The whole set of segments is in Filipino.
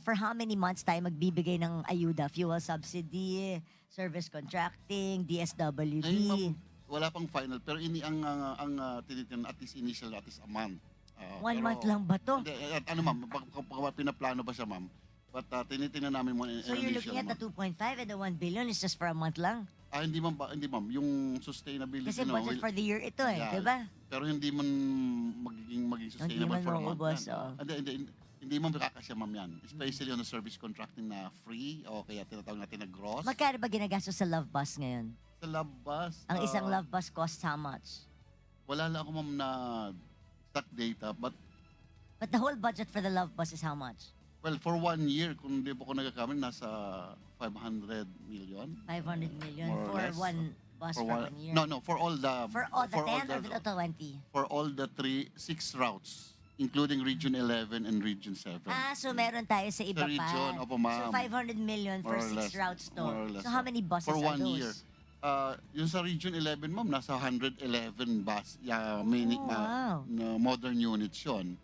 for how many months tayo magbibigay ng ayuda? Fuel subsidy, service contracting, DSWD? Ngayon, ma'am, wala pang final. Pero tinitingnan at least initial, at least a month. 1 month lang ba to? Hindi, ano ma'am, pinaplano ba siya ma'am? But tinitingnan namin muna So you're looking at the 2.5 and the 1 billion is just for a month lang? Hindi ma'am, yung sustainability Kasi budget for the year ito di ba? Pero hindi man maging sustainable man for a month. maubos, yan. Hindi man makakasya ma'am yan. Especially on the service contracting na free o kaya tinatawag natin na gross. Magkano ba ginagastos sa Love Bus ngayon? Sa love bus, Ang isang Love Bus costs how much? wala lang ako ma'am na exact data, but But the whole budget for the Love Bus is how much? well, for 1 year, kung hindi po ko nagkakamali, nasa 500 million. 500 million More or for less. one bus for 1 year? No, for all the... For all the 10 or the 20? For all the 6 routes, including Region 11 and Region 7. So meron tayo sa iba Sa region, pa. opo, ma'am. So 500 million for More or 6 less. routes to. More or less, So how many buses for are 1 those? year. Yung sa Region 11, ma'am, nasa 111 bus, wow. na modern units yun.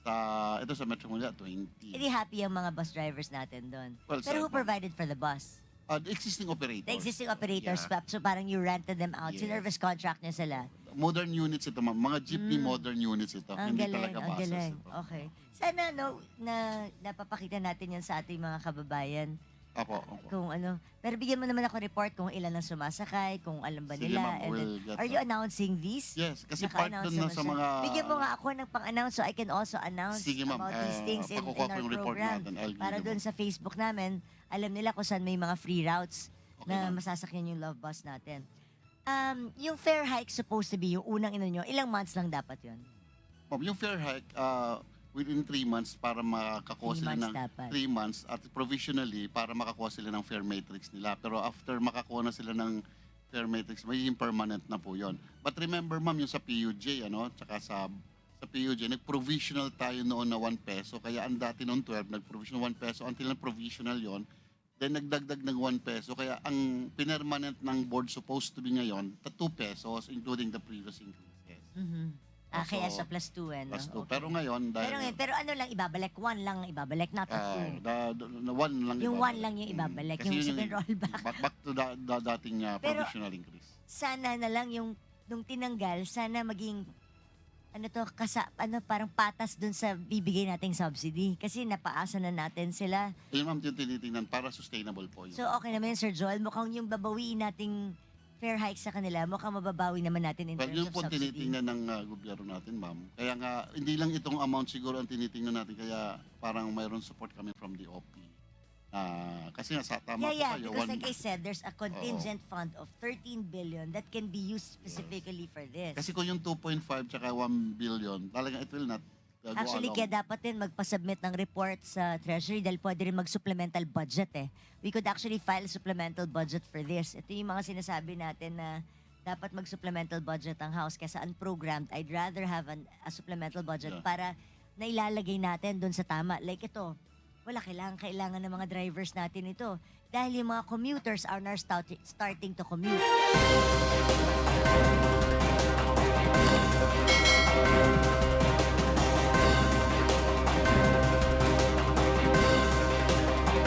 Ito sa Metro Manila, 20. Hindi happy ang mga bus drivers natin doon. Well, Pero who ma'am. provided for the bus? The existing operators. The existing operators, Yeah. so parang you rented them out. Yes. Sinervice contract niya sila. Modern units ito, ma'am. Mga jeepney modern units ito. Ang Hindi galing, talaga ang buses galing. ito. Okay. Sana napapakita natin yan sa ating mga kababayan. Opo. Kung ano. Pero bigyan mo naman ako report kung ilan ang sumasakay, kung alam ba Sige, nila. ma'am, and then, we'll get are you that. announcing these? Yes, kasi part Naka-announce dun na naman sa siya. mga... Bigyan mo nga ako ng pang-announce so I can also announce Sige, ma'am. about these things in pakukuha ko our yung report program. natin. I'll give Para you, doon ma'am. sa Facebook namin, alam nila kung saan may mga free routes Okay, na ma'am. masasakyan yung Love Bus natin. Yung fare hike supposed to be yung unang nyo, ilang months lang dapat yun? Ma'am, yung fare hike, within 3 months para makakuha 3 sila months ng... dapat. 3 months at provisionally para makakuha sila ng fare matrix nila. Pero after makakuha na sila ng fare matrix, magiging permanent na po yon. But remember ma'am, yung sa PUJ, tsaka sa PUJ, nag-provisional tayo noon na 1 peso. Kaya ang dati noon 12, nag-provisional 1 peso until na-provisional yon. Then nagdagdag ng 1 peso. Kaya ang pinermanent ng board supposed to be ngayon, 2 pesos, including the previous increases. Kaya So, sa plus 2 Plus 2. Okay. Pero ngayon, dahil... Pero ano lang ibabalik? 1 lang ibabalik, not the 2. One lang Yung ibabalik. 1 lang yung ibabalik, Kasi yung yun second rollback. Back to the dating Pero- provisional increase. Sana na lang yung nung tinanggal, sana maging parang patas dun sa bibigay nating subsidy. Kasi napaasa na natin sila. Yun ma'am, yung tinitingnan para sustainable po yun. So okay naman yun, Sir Joel. Mukhang yung babawiin nating fair hike sa kanila, mukhang mababawi naman natin in Well, terms yun of po ang subsidy. tinitingnan ng gobyerno natin, ma'am. Kaya nga, hindi lang itong amount siguro ang tinitingnan natin. Kaya parang mayroon support kami from the OP. Kasi nga, tama Yeah, po kayo. because like I said, there's a contingent fund of 13 billion that can be used specifically for this. Kasi kung yung 2.5 tsaka 1 billion, talagang it will not go Actually, along. kaya dapat din magpa-submit ng report sa Treasury dahil pwede rin mag-supplemental budget We could actually file a supplemental budget for this. Ito yung mga sinasabi natin na dapat mag-supplemental budget ang House kaysa unprogrammed. I'd rather have a supplemental budget Yeah. para nailalagay natin doon sa tama. Like ito, wala kailangan ng mga drivers natin ito. Dahil yung mga commuters are now starting to commute.